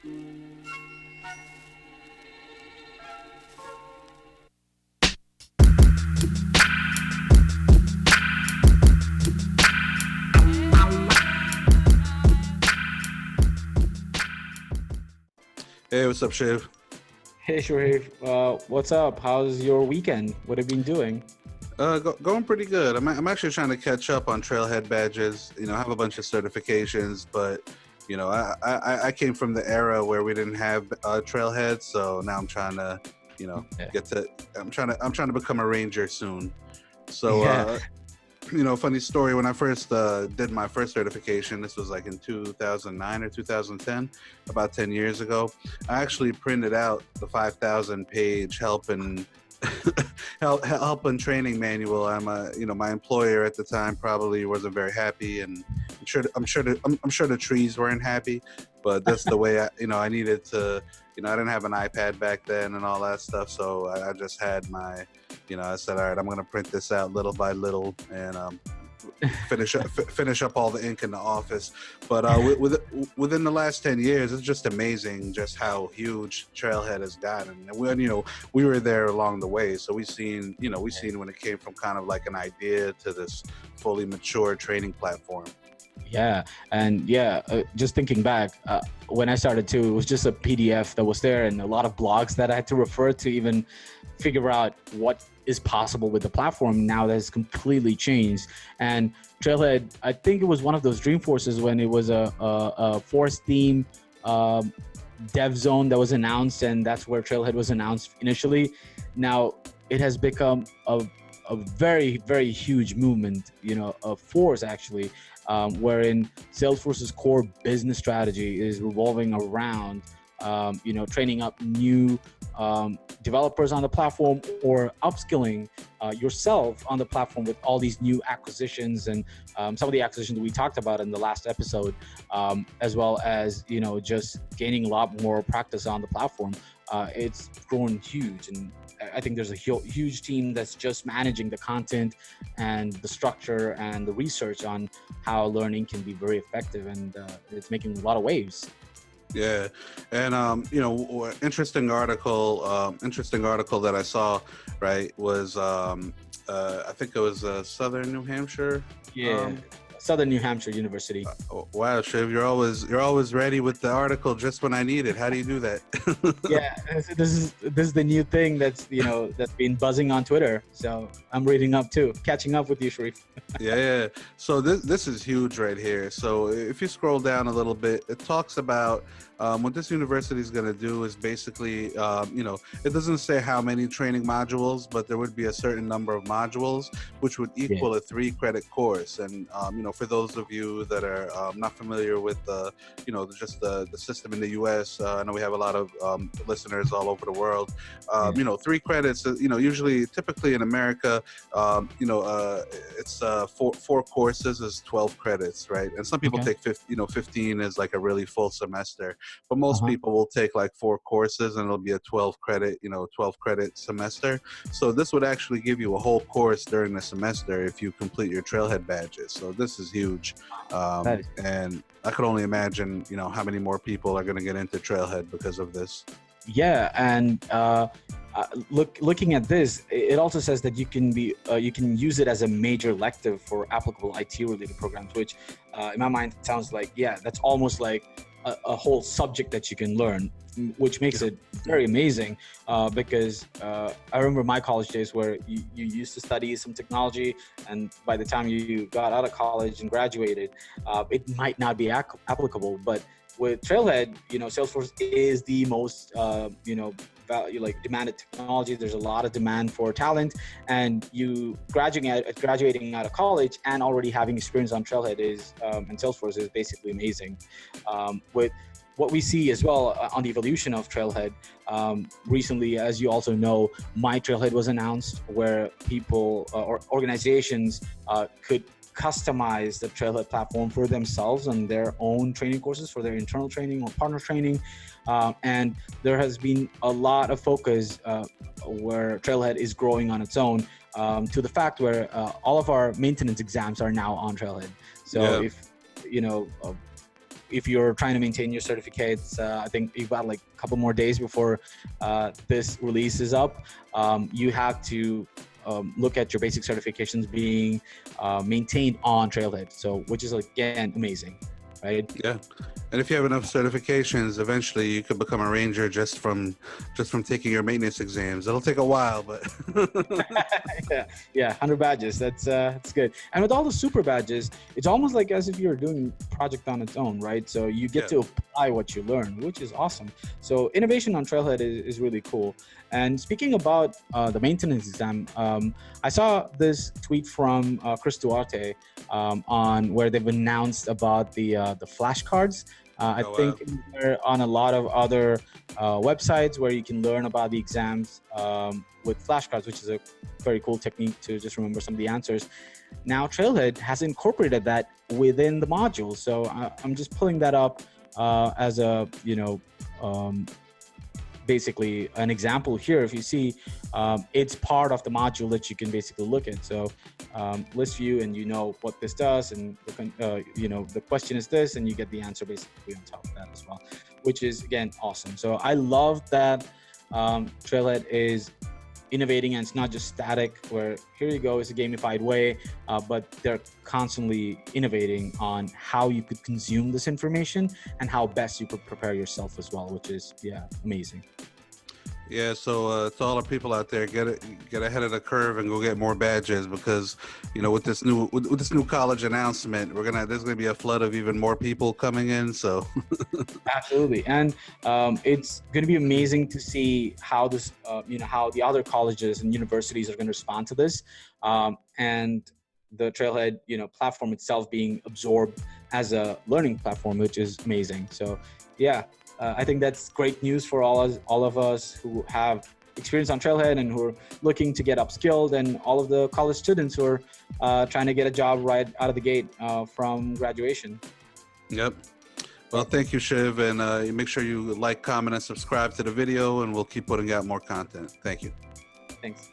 Hey, what's up, Shiv? Hey Sharif, what's up? How's your weekend? What have you been doing? Going pretty good. I'm actually trying to catch up on Trailhead badges. I have a bunch of certifications, but I came from the era where we didn't have Trailhead, so now I'm trying to, you know, Yeah. get to. I'm trying to become a ranger soon. So, Yeah. funny story. When I first did my first certification, this was like in 2009 or 2010, about 10 years ago. I actually printed out the 5,000 page help and training manual. My employer at the time probably wasn't very happy, and I'm sure the trees weren't happy, but that's the way I needed to. I didn't have an iPad back then and all that stuff, so I just had I said, all right, I'm gonna print this out little by little and finish up all the ink in the office. But within the last 10 years, it's just amazing just how huge Trailhead has gotten. And we were there along the way, so we seen when it came from kind of like an idea to this fully mature training platform. Yeah, and just thinking back, when I started too, it was just a PDF that was there and a lot of blogs that I had to refer to even figure out what is possible with the platform. Now that has completely changed. And Trailhead, I think it was one of those dream forces when it was a force theme um, dev zone that was announced, and that's where Trailhead was announced initially. Now it has become a very, very huge movement, a force actually, wherein Salesforce's core business strategy is revolving around, training up new developers on the platform or upskilling yourself on the platform with all these new acquisitions and some of the acquisitions we talked about in the last episode, as well as, just gaining a lot more practice on the platform. It's grown huge, and I think there's a huge team that's just managing the content and the structure and the research on how learning can be very effective, and it's making a lot of waves. Yeah, and interesting article that I saw, right, was I think it was Southern New Hampshire. Yeah, Southern New Hampshire University. Oh, wow, Shiv, you're always ready with the article just when I need it. How do you do that? Yeah, this is the new thing that's been buzzing on Twitter. So I'm reading up too, catching up with you, Sharif. Yeah. So this is huge right here. So if you scroll down a little bit, it talks about what this university is going to do is basically, it doesn't say how many training modules, but there would be a certain number of modules, which would equal a 3-credit course. And for those of you that are not familiar with just the system in the U.S., I know we have a lot of listeners all over the world. 3 credits. Typically in America, it's four courses is 12 credits, right? And some people Okay. take 15 is like a really full semester, but most Uh-huh. people will take like 4 courses and it'll be a 12 credit semester. So this would actually give you a whole course during the semester if you complete your Trailhead badges. So this is huge. That is, And I could only imagine, how many more people are going to get into Trailhead because of this. yeah, and looking at this, it also says that you can use it as a major elective for applicable IT related programs, which in my mind sounds like, that's almost like a whole subject that you can learn, which makes it very amazing. Because I remember my college days where you used to study some technology, and by the time you got out of college and graduated, it might not be applicable. But with Trailhead, Salesforce is the most, like demanded technology. There's a lot of demand for talent, and you graduating out of college and already having experience on Trailhead and Salesforce is basically amazing. With what we see as well on the evolution of Trailhead, recently, as you also know, My Trailhead was announced, where people or organizations could customize the Trailhead platform for themselves and their own training courses for their internal training or partner training. And there has been a lot of focus where Trailhead is growing on its own, to the fact where all of our maintenance exams are now on Trailhead. So Yeah. if, you know, if you're trying to maintain your certificates, I think you've got like a couple more days before this release is up. You have to look at your basic certifications being maintained on Trailhead. So, which is again amazing, right? Yeah, and if you have enough certifications, eventually you could become a ranger just from taking your maintenance exams. It'll take a while, but yeah, 100 badges. That's good. And with all the super badges, it's almost like as if you're doing project on its own, right? So you get to apply what you learn, which is awesome. So innovation on Trailhead is really cool. And speaking about the maintenance exam, I saw this tweet from Chris Duarte on where they've announced about the flashcards. I think they're on a lot of other websites where you can learn about the exams with flashcards, which is a very cool technique to just remember some of the answers. Now, Trailhead has incorporated that within the module. So I'm just pulling that up as a, basically an example here. If you see, it's part of the module that you can basically look at. So list view, and you know what this does, and the question is this, and you get the answer basically on top of that as well, which is again awesome. So I love that Trailhead is innovating, and it's not just static where here you go, it's a gamified way, but they're constantly innovating on how you could consume this information and how best you could prepare yourself as well, which is amazing. Yeah, so to all our people out there, get ahead of the curve and go get more badges, because with this new college announcement, there's gonna be a flood of even more people coming in. So absolutely, and it's gonna be amazing to see how this how the other colleges and universities are going to respond to this, and the Trailhead platform itself being absorbed as a learning platform, which is amazing. So I think that's great news for all of us who have experience on Trailhead and who are looking to get upskilled, and all of the college students who are trying to get a job right out of the gate from graduation. Yep. Well, thank you, Shiv, and make sure you like, comment, and subscribe to the video, and we'll keep putting out more content. Thank you. Thanks.